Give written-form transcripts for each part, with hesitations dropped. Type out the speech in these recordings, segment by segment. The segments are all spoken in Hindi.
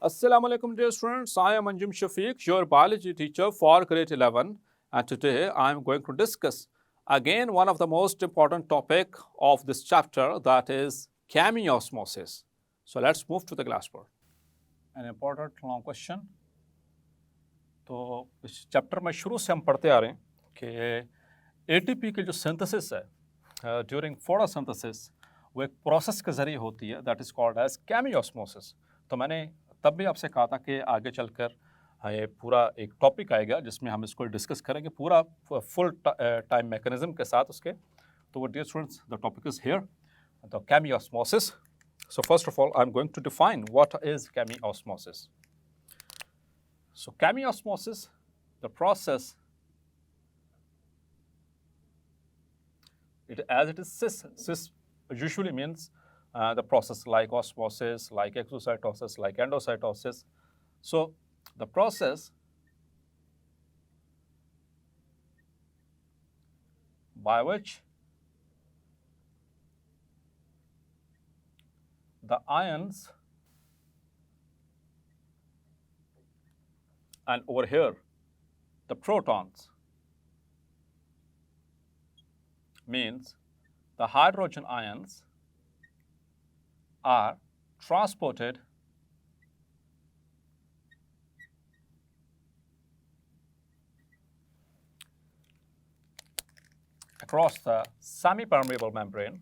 Assalamu alaikum dear students, I am Anjum Shafiq, your biology teacher for grade 11, and today I am going to discuss again one of the most important topic of this chapter, that is chemiosmosis. So let's move to the classboard. An important long question. तो इस चैप्टर में शुरू से हम पढ़ते आ रहे हैं कि एटीपी की जो सिंथेसिस है ड्यूरिंग फोटोसिंथेसिस वो एक प्रोसेस के जरिए होती है, that is called as chemiosmosis. तो मैंने तब भी आपसे कहा था कि आगे चलकर ये पूरा एक टॉपिक आएगा जिसमें हम इसको डिस्कस करेंगे पूरा फुल टाइम मैकेनिज्म के साथ उसके। तो dear students, the topic is here, the chemiosmosis. So first of all I am going to define what is chemiosmosis. So chemiosmosis, the process, as it is cis usually means the process like osmosis, like exocytosis, like endocytosis. So the process by which the ions, and over here the protons, means the hydrogen ions, are transported across the semi-permeable membrane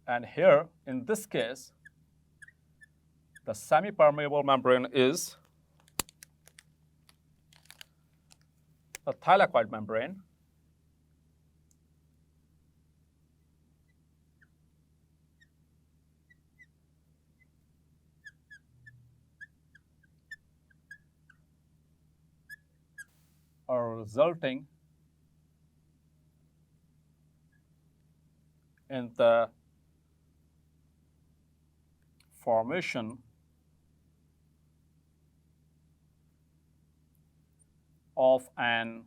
and here in this case the semi-permeable membrane is a thylakoid membrane, resulting in the formation of an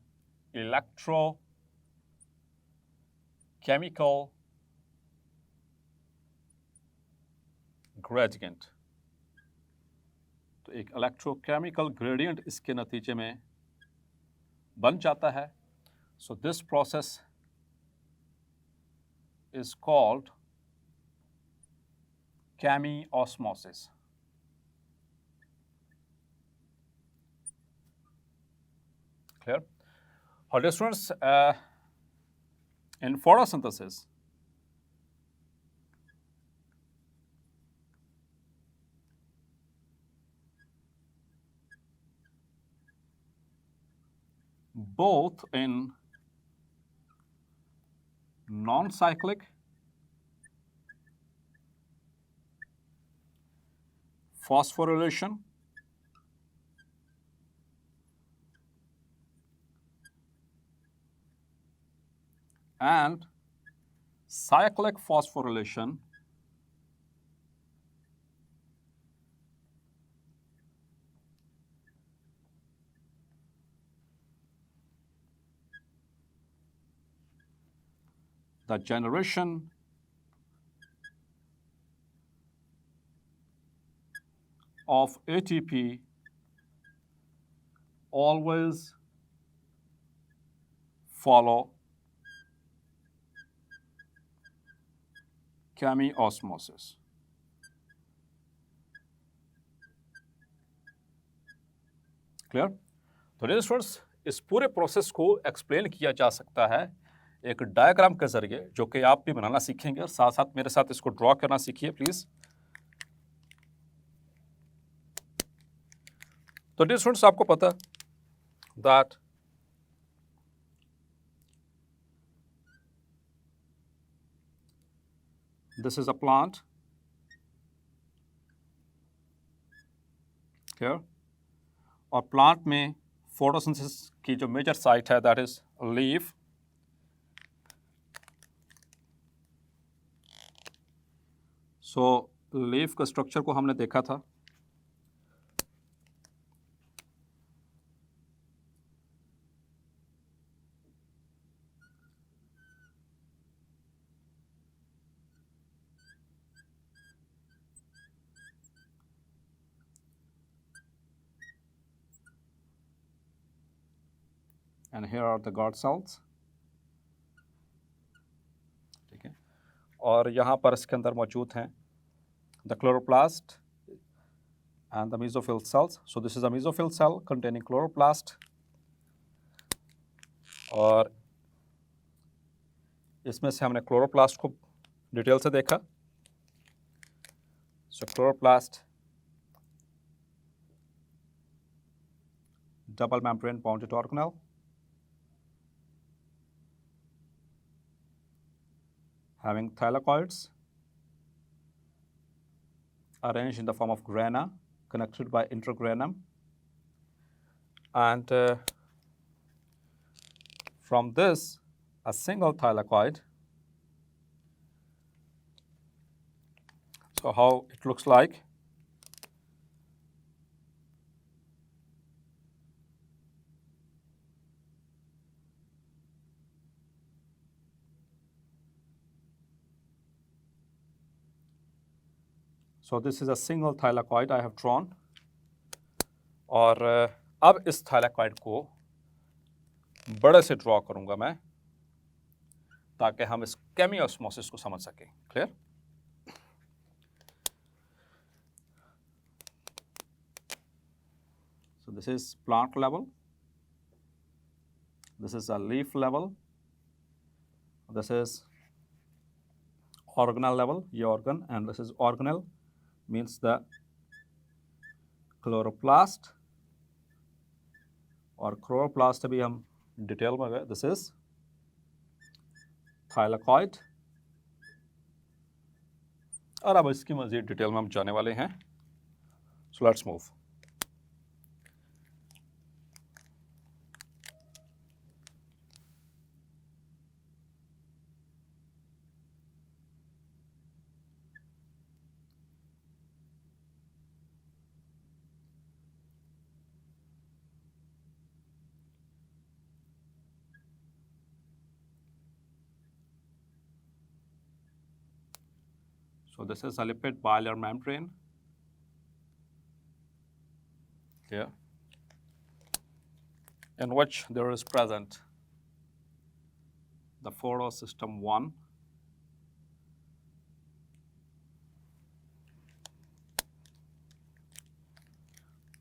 electrochemical gradient. तो एक इलेक्ट्रोकेमिकल ग्रेडियंट इसके नतीजे में बन जाता है. So this process is called chemiosmosis. Clear? Dear students, in photosynthesis, both in non-cyclic phosphorylation and cyclic phosphorylation the generation of ATP always follow chemiosmosis. Clear? तो डियर स्टूडेंट्स, इस पूरे प्रोसेस को एक्सप्लेन किया जा सकता है एक डायग्राम के जरिए, जो कि आप भी बनाना सीखेंगे और साथ साथ मेरे साथ इसको ड्रॉ करना सीखिए प्लीज. तो डियर स्टूडेंट्स, आपको पता that this is a plant clear, और प्लांट में फोटोसिंथेसिस की जो मेजर साइट है that is leaf. So leaf का स्ट्रक्चर को हमने देखा था। And here are the guard cells, ठीक है। और यहाँ पर इसके अंदर मौजूद हैं the chloroplast and the mesophyll cells. So this is a mesophyll cell containing chloroplast, और इसमें से हमने क्लोरोप्लास्ट को डिटेल से देखा। So chloroplast, double membrane bounded organelle, having thylakoids arranged in the form of grana connected by intergranum, and from this a single thylakoid. So how it looks like. So this is a single thylakoid I have drawn, और अब इस thylakoid को बड़े से ड्रॉ करूंगा मैं, ताकि हम इस केमियोस्मोसिस को समझ सकें। Clear? So this is plant level, this is a leaf level, this is organelle level, ये organ, and this is organelle, means the chloroplast, और chloroplast अभी हम डिटेल में गए। This is thylakoid, और अब इसकी मज़ीद डिटेल में हम जाने वाले हैं। So let's move. So this is a lipid bilayer membrane here, in which there is present the photosystem 1,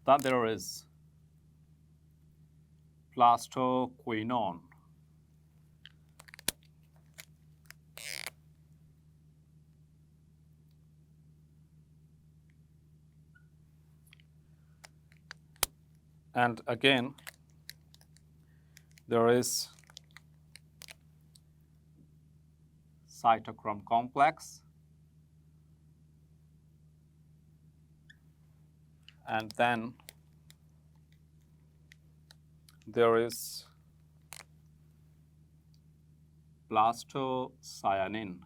then there is plastoquinone, and again there is cytochrome complex, and then there is plastocyanin,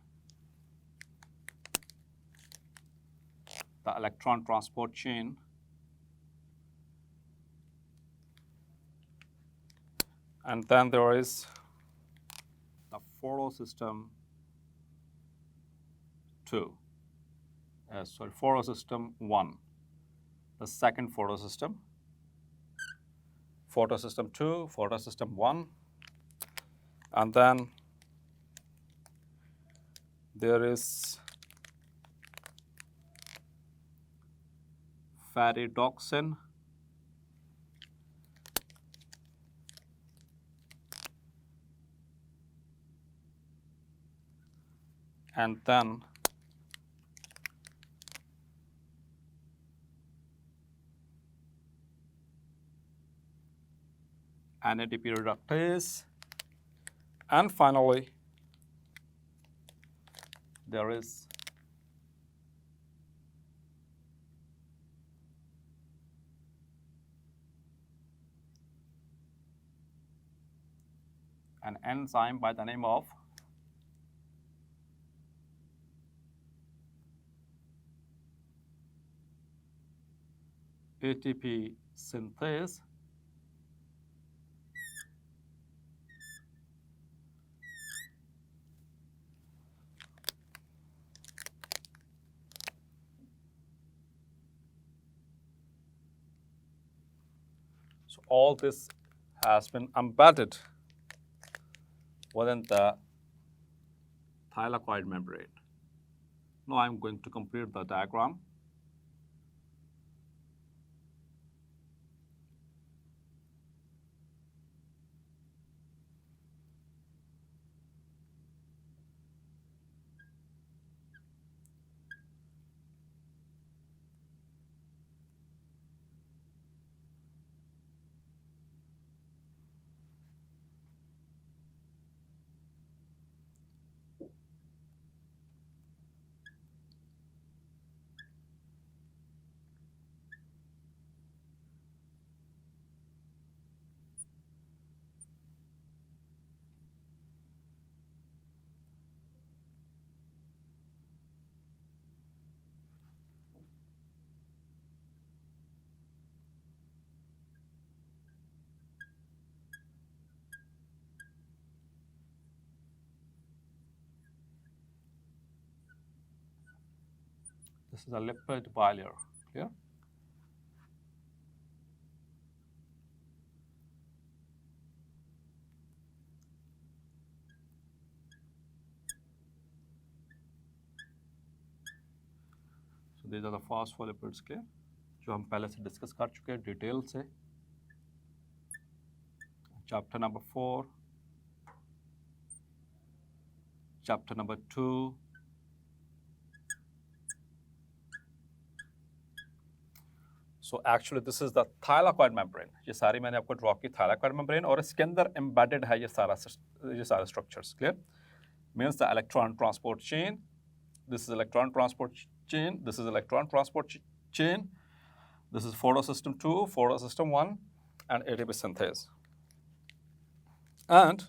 the electron transport chain, and then there is the photosystem 2, photosystem 1, the second photosystem, photosystem 2, photosystem 1, and then there is ferredoxin, and then NADP reductase, and finally there is an enzyme by the name of ATP synthase so all this has been embedded within the thylakoid membrane. Now I'm going to complete the diagram. This is a lipid bilayer. Clear? So these are the phospholipids. Clear? जो हम पहले से डिस्कस कर चुके हैं डिटेल से. Chapter number 4, chapter number 2. So actually this is the thylakoid membrane. ये सारी मैंने आपको ड्रॉ की thylakoid membrane और इसके अंदर embedded है ये सारा structures. Clear? Means the electron transport chain. This is electron transport chain. This is electron transport chain. This is photosystem 2, photosystem 1, and ATP synthase. And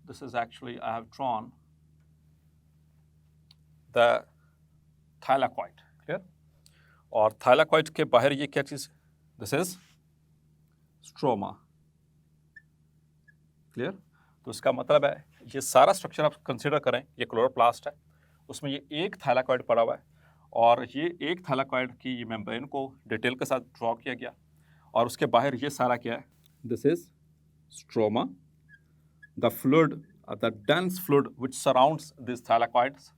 this is actually, I have drawn the thylakoid. Clear? और thylakoid के बाहर ये क्या चीज़? This is stroma. Clear? तो इसका मतलब है ये सारा स्ट्रक्चर आप कंसिडर करें, ये क्लोरोप्लास्ट है, उसमें ये एक thylakoid पड़ा हुआ है और ये एक thylakoid की ये मेम्ब्रेन को डिटेल के साथ ड्रॉ किया गया और उसके बाहर ये सारा क्या है? This is stroma. The fluid, the dense fluid which surrounds these thylakoids,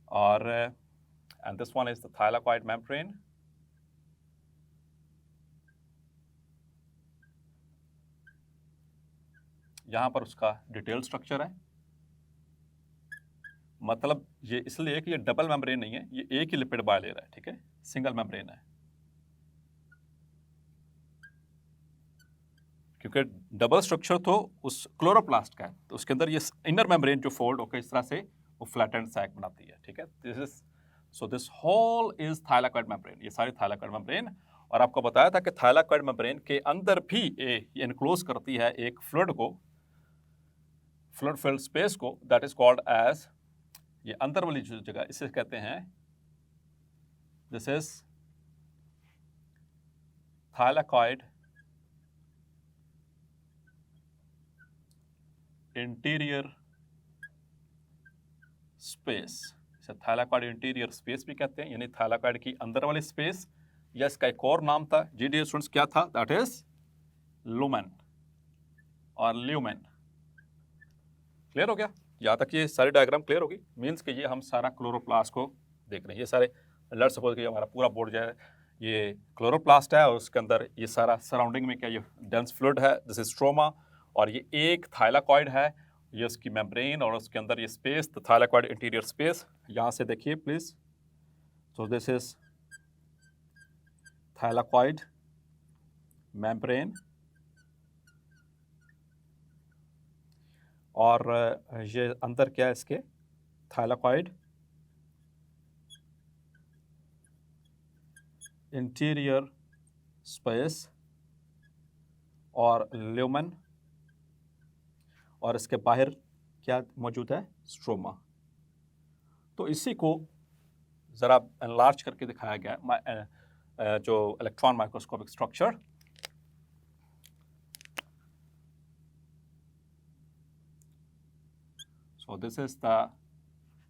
and this one is the thylakoid membrane. यहाँ पर उसका डिटेल स्ट्रक्चर है. मतलब ये इसलिए कि ये डबल मेम्ब्रेन नहीं है, ये एक ही लिपिड बायलेयर है. ठीक है, सिंगल मेम्ब्रेन है. क्योंकि डबल स्ट्रक्चर तो उस क्लोरोप्लास्ट का है, तो उसके अंदर ये इनर मेम्ब्रेन जो फोल्ड होकर इस तरह से वो फ्लैटेंड सैक बनाती है. ठीक है, this whole is thylakoid membrane. ये सारी थाइलाकॉइड मेम्ब्रेन. और आपको बताया था कि थाइलाकॉइड मेम्ब्रेन के अंदर भी ये इनक्लोज करती है एक फ्लूइड को, फ्लूइड फिल्ड स्पेस को, दैट इज कॉल्ड एज, ये अंदर वाली जो जगह इसे कहते हैं, this is thylakoid interior space. इसे थाइलाकॉइड इंटीरियर स्पेस भी कहते हैं, यानी थाइलाकॉइड की अंदर वाली स्पेस, या इसका एक और नाम था जीडीए स्टूडेंट्स, क्या था? दैट इज लुमेन और ल्यूमेन. क्लियर हो गया? यहाँ तक ये सारी डायग्राम क्लियर होगी. मीन्स कि ये हम सारा क्लोरोप्लास्ट को देख रहे हैं. ये सारे, लेट्स सपोज कि हमारा पूरा बोर्ड जो है ये क्लोरोप्लास्ट है और उसके अंदर ये सारा सराउंडिंग में क्या ये डेंस फ्लूइड है, दिस इज स्ट्रोमा, और ये एक थाइलाकॉइड है, ये उसकी मेम्ब्रेन और उसके अंदर ये space, the thylakoid interior space. यहाँ से देखिए please. So this is thylakoid membrane, और ये अंदर क्या है इसके, थाइलाकॉइड इंटीरियर स्पेस और ल्यूमेन, और इसके बाहर क्या मौजूद है, स्ट्रोमा। तो इसी को ज़रा एनलार्ज करके दिखाया गया है जो electron microscopic structure. So this is the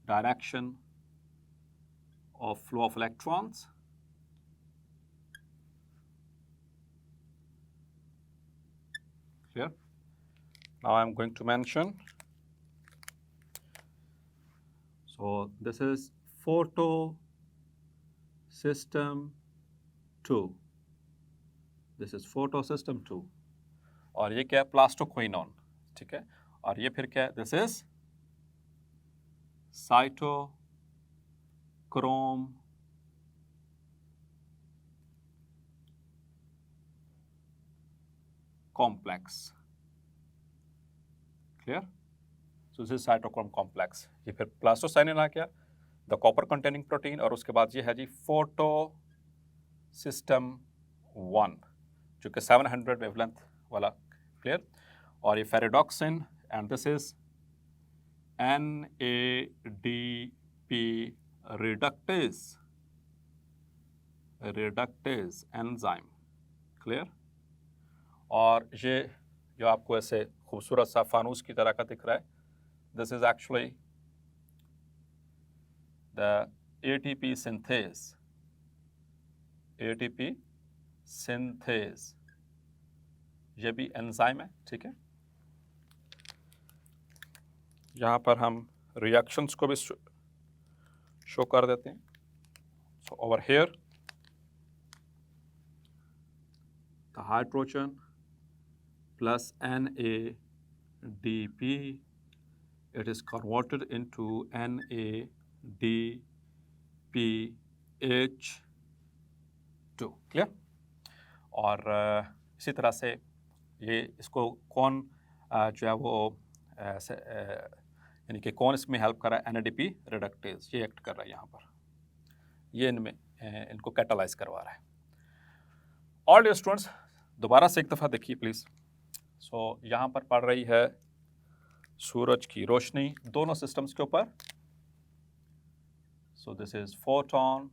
direction of flow of electrons. Clear? Now I'm going to mention. So this is photo system 2. This is photo system 2. और ये क्या है, प्लास्टोक्विनोन, ठीक है। और ये फिर क्या है, this is cytochrome complex. Clear? So this is cytochrome complex. ये फिर प्लास्टोसाइनिन आ गया, द कॉपर कंटेनिंग प्रोटीन, और उसके बाद ये है जी फोटो सिस्टम 1 जो कि 700 वेवलेंथ वाला। क्लियर? और ये ferredoxin, and this is NADP reductase enzyme. Clear? और ये जो आपको ऐसे खूबसूरत सा फानूस की तरह का दिख रहा है, this is actually the ATP synthase, ये भी एंजाइम है, ठीक है। यहाँ पर हम रिएक्शंस को भी शो कर देते हैं। So over here the hydrogen plus NADP, it is converted into NADPH2। Clear? और इसी तरह से ये इसको कौन जो है वो यानी कि कौन इसमें हेल्प कर रहा है, NADP रिडक्टेज, ये एक्ट कर रहा है यहाँ पर, ये इनमें इनको कैटालाइज करवा रहा है। ऑल डियर स्टूडेंट्स, दोबारा से एक दफ़ा देखिए प्लीज़। सो यहाँ पर पड़ रही है सूरज की रोशनी दोनों सिस्टम्स के ऊपर। So this is photon.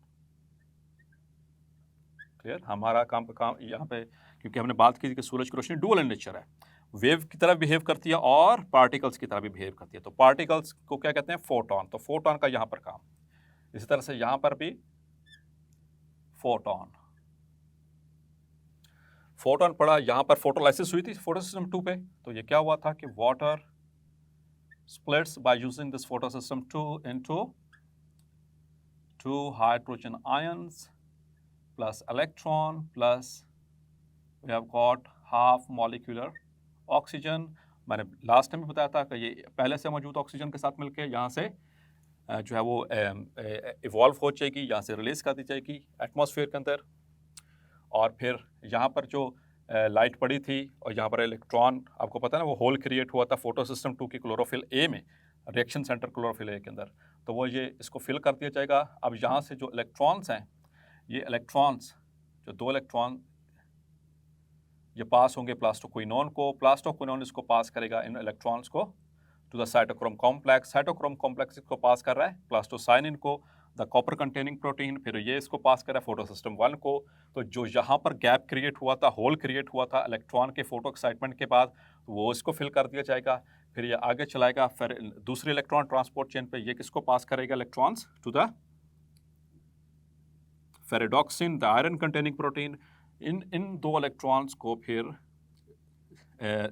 Clear? हमारा काम यहाँ पे, क्योंकि हमने बात की कि सूरज की रोशनी डुअल इन नेचर है, वेव की तरह बिहेव करती है और पार्टिकल्स की तरह भी बिहेव करती है। तो पार्टिकल्स को क्या कहते हैं, फोटोन। तो फोटोन का यहाँ पर काम, इसी तरह से यहाँ पर भी फोटोन पड़ा। यहाँ पर फोटोलाइसिस हुई थी फोटो सिस्टम 2 पे। तो ये क्या हुआ था कि water splits by using this photosystem 2 into 2 hydrogen ions plus electron plus we have got half molecular oxygen। मैंने लास्ट टाइम भी बताया था कि ये पहले से मौजूद ऑक्सीजन के साथ मिलकर यहाँ से जो है वो इवॉल्व हो जाएगी, यहाँ से रिलीज कर दी जाएगी एटमॉस्फेयर के अंदर। और फिर यहाँ पर जो लाइट पड़ी थी और यहाँ पर इलेक्ट्रॉन, आपको पता है ना, वो होल क्रिएट हुआ था फोटो सिस्टम 2 की क्लोरोफिल ए में, रिएक्शन सेंटर क्लोरोफिल ए के अंदर। तो वो ये इसको फिल कर दिया जाएगा। अब यहाँ से जो इलेक्ट्रॉन्स हैं, ये इलेक्ट्रॉन्स जो 2 इलेक्ट्रॉन ये पास होंगे प्लास्टोक्विनोन को, प्लास्टोक्विनोन इसको पास करेगा इन इलेक्ट्रॉन्स को to the cytochrome complex, cytochrome complex इसको पास कर रहा है प्लास्टोसाइनिन को, द कॉपर कंटेनिंग प्रोटीन, फिर ये इसको पास कर रहा है फोटो सिस्टम 1 को। तो जो यहाँ पर गैप क्रिएट हुआ था, होल क्रिएट हुआ था इलेक्ट्रॉन के फोटो एक्साइटमेंट के बाद, वो इसको फिल कर दिया जाएगा। फिर ये आगे चलाएगा, फिर दूसरे इलेक्ट्रॉन ट्रांसपोर्ट चेन पे ये किसको पास करेगा, electrons to the ferredoxin, the iron containing protein. इन 2 इलेक्ट्रॉन्स को फिर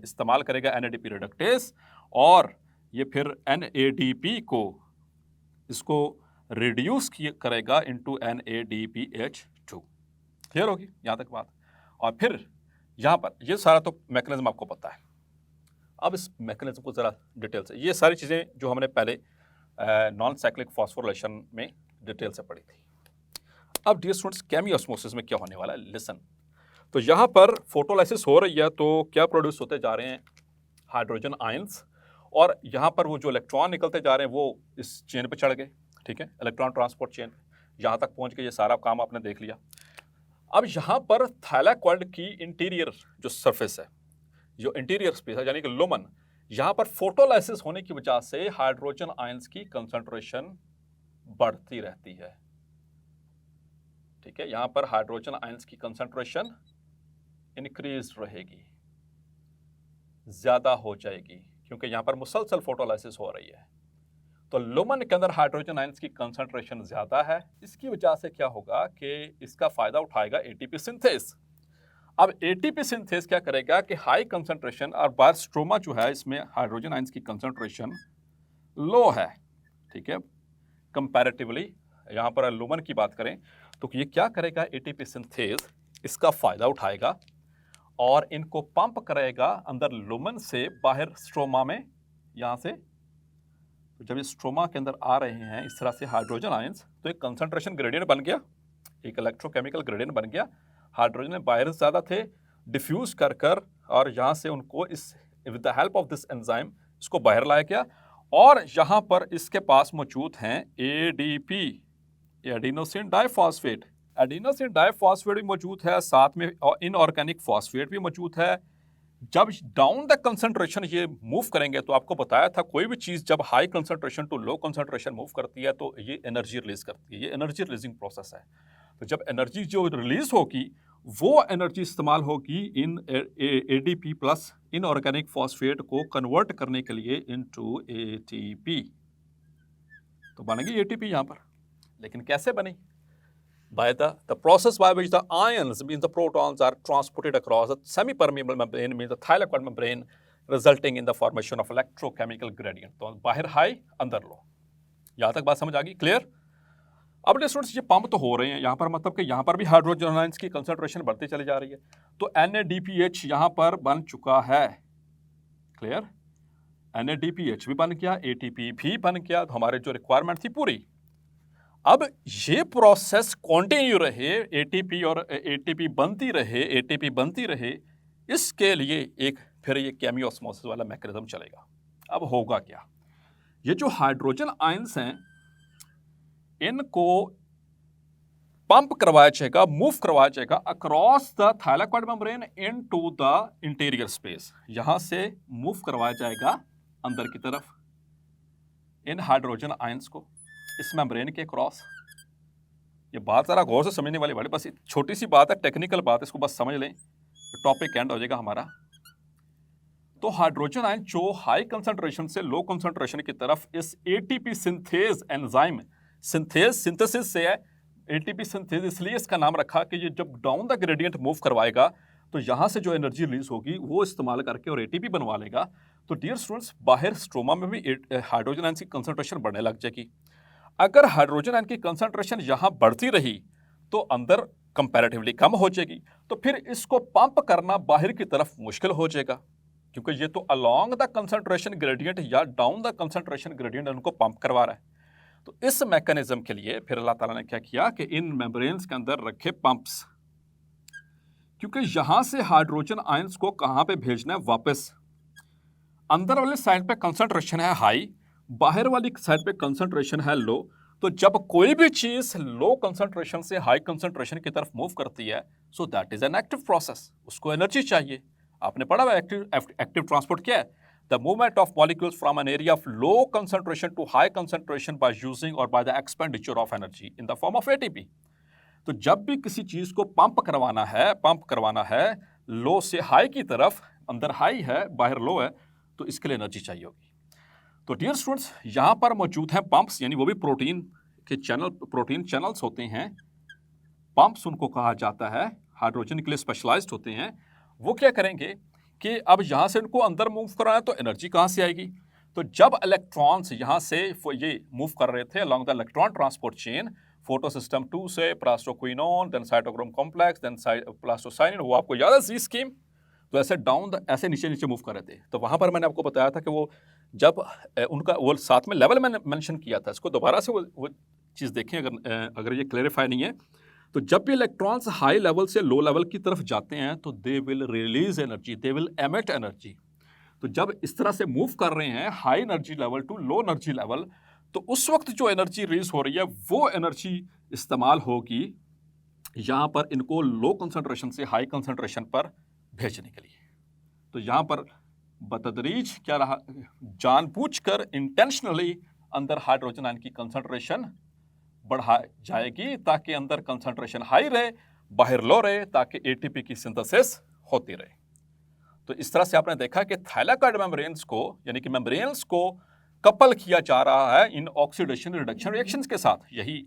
इस्तेमाल करेगा NADP रिडक्टेज, और ये फिर NADP को इसको रिड्यूस करेगा इनटू NADPH2। क्लियर होगी यहाँ तक बात? और फिर यहाँ पर ये सारा तो मैकेनिज्म आपको पता है। अब इस मैकेनिज्म को ज़रा डिटेल से, ये सारी चीज़ें जो हमने पहले नॉन साइक्लिक फॉस्फोरिलेशन में डिटेल से पढ़ी थी। अब डियर स्टूडेंट्स, केमियोस्मोसिस में क्या होने वाला है, लिसन। तो यहाँ पर फोटोलाइसिस हो रही है, तो क्या प्रोड्यूस होते जा रहे हैं, हाइड्रोजन आयंस, और यहाँ पर वो जो इलेक्ट्रॉन निकलते जा रहे हैं वो इस चेन पे चढ़ गए, ठीक है, इलेक्ट्रॉन ट्रांसपोर्ट चेन यहाँ तक पहुँच गए। ये सारा काम आपने देख लिया। अब यहाँ पर थाइलाकॉइड की इंटीरियर जो सरफेस है, जो इंटीरियर स्पेस है, यानी कि लुमन, यहाँ पर फोटोलाइसिस होने की वजह से हाइड्रोजन आयंस की कंसंट्रेशन बढ़ती रहती है, ठीक है। यहाँ पर हाइड्रोजन आयंस की कंसंट्रेशन इंक्रीज रहेगी, ज्यादा हो जाएगी, क्योंकि यहाँ पर मुसलसल फोटोलाइसिस हो रही है। तो लुमन के अंदर हाइड्रोजन आयंस की कंसंट्रेशन ज्यादा है। इसकी वजह से क्या होगा कि इसका फायदा उठाएगा एटीपी सिंथेस। अब एटीपी सिंथेस क्या करेगा कि हाई कंसंट्रेशन, और बाहर स्ट्रोमा जो है इसमें हाइड्रोजन आयंस की कंसंट्रेशन लो है, ठीक है, कंपैरेटिवली। यहाँ पर लुमन की बात करें तो ये क्या करेगा, एटीपी सिंथेस इसका फायदा उठाएगा और इनको पंप करेगा अंदर लुमन से बाहर स्ट्रोमा में। यहाँ से तो जब ये स्ट्रोमा के अंदर आ रहे हैं इस तरह से हाइड्रोजन आयंस, तो एक कंसंट्रेशन ग्रेडियंट बन गया, एक इलेक्ट्रोकेमिकल ग्रेडियंट बन गया। हाइड्रोजन बाहर ज़्यादा थे, डिफ्यूज कर कर, और यहाँ से उनको इस with the help of this enzyme इसको बाहर लाया गया। और यहाँ पर इसके पास मौजूद हैं ADP, adenosine diphosphate. Adenosine diphosphate भी मौजूद है, साथ में इनऑर्गेनिक फॉस्फेट भी मौजूद है। जब डाउन द कंसंट्रेशन ये मूव करेंगे, तो आपको बताया था कोई भी चीज़ जब high concentration to low concentration move करती है तो ये एनर्जी रिलीज करती है, ये एनर्जी रिलीजिंग प्रोसेस है। तो जब एनर्जी जो रिलीज होगी वो एनर्जी इस्तेमाल होगी in ADP plus inorganic phosphate को कन्वर्ट करने के लिए इनटू एटीपी। तो बनेगी एटीपी यहाँ पर, लेकिन कैसे बनी? By the process by which the ions, means the protons, are transported across the semi-permeable membrane, means the thylakoid membrane, resulting in the formation of electrochemical gradient. तो बाहर हाई अंदर लो। यहाँ तक बात समझ आ गई, क्लियर? अब स्टूडेंट्स ये पंप तो हो रहे हैं यहाँ पर, मतलब कि यहाँ पर भी हाइड्रोजन आयंस की कंसंट्रेशन बढ़ती चली जा रही है। तो NADPH यहाँ पर बन चुका है, क्लियर? NADPH भी बन गया, ATP भी बन गया, तो हमारे जो रिक्वायरमेंट थी पूरी। अब ये प्रोसेस कंटिन्यू रहे, एटीपी और एटीपी बनती रहे, इसके लिए एक फिर ये केमियोस्मोसिस वाला मैकेनिज्म चलेगा। अब होगा क्या, ये जो हाइड्रोजन आयंस हैं इनको पंप करवाया जाएगा, मूव करवाया जाएगा across the thylakoid membrane into the interior space. यहां से मूव करवाया जाएगा अंदर की तरफ इन हाइड्रोजन आयंस को इस मेम्ब्रेन के क्रॉस। ये बात जरा गौर से समझने वाली बड़ी, बस छोटी सी बात है, टेक्निकल बात है, इसको बस समझ लें, टॉपिक एंड हो जाएगा हमारा। तो हाइड्रोजन आयन जो हाई कंसंट्रेशन से लो कंसंट्रेशन की तरफ इस एटीपी सिंथेज एंजाइम सिंथेसिस से है। एटीपी सिंथेज इसलिए इसका नाम रखा कि ये जब डाउन द ग्रेडियंट मूव करवाएगा तो यहाँ से जो एनर्जी रिलीज होगी वो इस्तेमाल करके और एटीपी बनवा लेगा। तो डियर स्टूडेंट्स, बाहर स्ट्रोमा में भी हाइड्रोजन आयन की कंसंट्रेशन बढ़ने लग जाएगी। अगर हाइड्रोजन आयन की कंसंट्रेशन यहाँ बढ़ती रही तो अंदर कंपैरेटिवली कम हो जाएगी, तो फिर इसको पंप करना बाहर की तरफ मुश्किल हो जाएगा, क्योंकि ये तो अलोंग द कंसंट्रेशन ग्रेडियंट या डाउन द कंसंट्रेशन ग्रेडियंट उनको पंप करवा रहा है। तो इस मैकेनिज्म के लिए फिर अल्लाह ताला ने क्या किया कि इन मेम्ब्रेन्स के अंदर रखे पंप्स, क्योंकि यहां से हाइड्रोजन आयंस को कहां पे भेजना है, वापस अंदर वाले साइड पे कंसंट्रेशन है हाई, बाहर वाली साइड पे कंसंट्रेशन है लो। तो जब कोई भी चीज लो कंसंट्रेशन से हाई कंसंट्रेशन की तरफ मूव करती है, so that is an active process, उसको एनर्जी चाहिए। आपने पढ़ा हुआ एक्टिव ट्रांसपोर्ट क्या है? The movement of molecules from an area of low concentration to high concentration by using और by the expenditure of energy in the form of ATP. तो जब भी किसी चीज को पंप करवाना है लो से हाई की तरफ, अंदर हाई है बाहर लो है, तो इसके लिए एनर्जी चाहिए होगी। तो डियर स्टूडेंट्स, यहाँ पर मौजूद हैं पंप्स, यानी वो भी प्रोटीन चैनल्स होते हैं। पंप्स उनको कहा जाता है, हाइड्रोजन के लिए स्पेशलाइज्ड होते हैं। वो क्या करेंगे कि अब यहाँ से इनको अंदर मूव कराना, तो एनर्जी कहाँ से आएगी? तो जब इलेक्ट्रॉन्स यहाँ से ये मूव कर रहे थे along the electron transport chain, photo system 2 से plastoquinone, then cytochrome complex, then plastocyanin, वो आपको याद है सी स्कीम। तो ऐसे ऐसे नीचे मूव कर रहे थे। तो वहाँ पर मैंने आपको बताया था कि वो जब उनका वो साथ में लेवल मैंने मेंशन किया था, इसको दोबारा से वो चीज़ देखें अगर ये क्लैरिफाई नहीं है। तो जब भी इलेक्ट्रॉन्स हाई लेवल से लो लेवल की तरफ जाते हैं तो they will release energy, they will emit energy. तो जब इस तरह से मूव कर रहे हैं high energy level to low energy level, तो उस वक्त जो एनर्जी रिलीज हो रही है वो एनर्जी इस्तेमाल होगी यहाँ पर इनको लो कंसंट्रेशन से हाई कंसंट्रेशन पर भेजने के लिए। तो यहाँ पर बतदरीज क्या रहा, जानबूझकर इंटेंशनली अंदर हाइड्रोजन आयन की कंसंट्रेशन बढ़ा जाएगी ताकि अंदर कंसंट्रेशन हाई रहे, बाहर लो रहे, ताकि एटीपी की सिंथेसिस होती रहे। तो इस तरह से आपने देखा कि थाइलाकॉइड मेम्ब्रेन्स को यानी कि मेम्ब्रेन्स को कपल किया जा रहा है इन ऑक्सीडेशन रिडक्शन रिएक्शंस के साथ। यही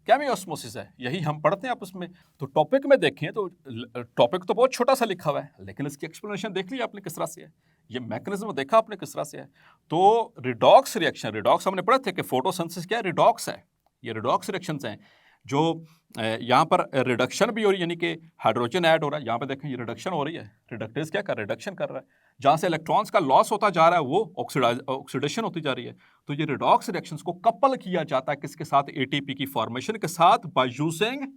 केमियोस्मोसिस है, यही हम पढ़ते हैं आप उसमें। तो टॉपिक में देखें तो टॉपिक तो बहुत छोटा सा लिखा हुआ है, लेकिन इसकी एक्सप्लेनेशन देख ली आपने किस तरह से है, ये मैकेनिज्म देखा आपने किस तरह से है। तो रिडॉक्स रिएक्शन, रिडॉक्स हमने पढ़ा थे कि फोटोसिंथेसिस क्या है, रिडॉक्स है। ये रिडॉक्स रिएक्शंस हैं जो यहाँ पर रिडक्शन भी हो रही है, यानी कि हाइड्रोजन ऐड हो रहा है। यहाँ पे देखें ये रिडक्शन हो रही है, रिडक्टेज क्या कर रहा है, रिडक्शन कर रहा है। जहाँ से इलेक्ट्रॉन्स का लॉस होता जा रहा है वो ऑक्सीडेशन होती जा रही है। तो ये रिडॉक्स रिएक्शंस को कपल किया जाता है किसके साथ, एटीपी की फॉर्मेशन के साथ, by using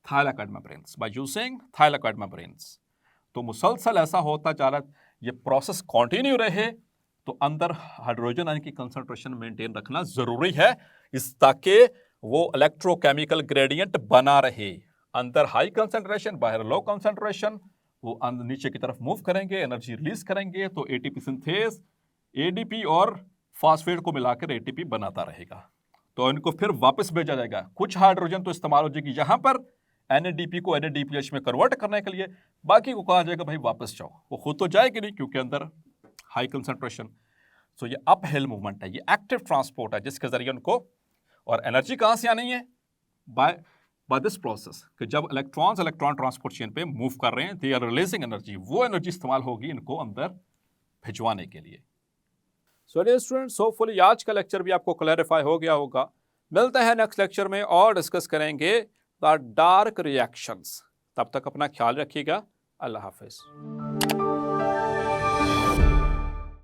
thylakoid membranes, by using thylakoid membranes. तो मुसलसल ऐसा होता जा रहा है, ये प्रोसेस कंटिन्यू रहे तो अंदर हाइड्रोजन आयन की कंसंट्रेशन मेंटेन रखना जरूरी है, इस ताकि वो इलेक्ट्रोकेमिकल ग्रेडियंट बना रहे। अंदर हाई कंसंट्रेशन, बाहर लो कंसंट्रेशन, वो नीचे की तरफ मूव करेंगे, एनर्जी रिलीज करेंगे, तो एटीपी सिंथेस एडीपी और फास्फेट को मिलाकर एटीपी बनाता रहेगा। तो इनको फिर वापस भेजा जाएगा। कुछ हाइड्रोजन तो इस्तेमाल हो जाएगी यहाँ पर एनएडीपी को एनएडीपीएच में कन्वर्ट करने के लिए, बाकी को कहा जाएगा भाई वापस जाओ। वो खुद तो जाएगी नहीं क्योंकि अंदर हाई कंसंट्रेशन। सो ये अप हिल मूवमेंट है, ये एक्टिव ट्रांसपोर्ट है जिसके जरिए उनको, और एनर्जी कहाँ से आनी है, बाय दिस प्रोसेस कि जब इलेक्ट्रॉन्स इलेक्ट्रॉन ट्रांसपोर्ट चेन पे मूव कर रहे हैं, दे आर रिलीजिंग एनर्जी, वो एनर्जी इस्तेमाल होगी इनको अंदर भिजवाने के लिए। सो डियर स्टूडेंट्स, होपफुली आज का लेक्चर भी आपको क्लैरिफाई हो गया होगा। मिलते हैं नेक्स्ट लेक्चर में और डिस्कस करेंगे द डार्क रिएक्शंस। तब तक अपना ख्याल रखिएगा। अल्लाह हाफिज।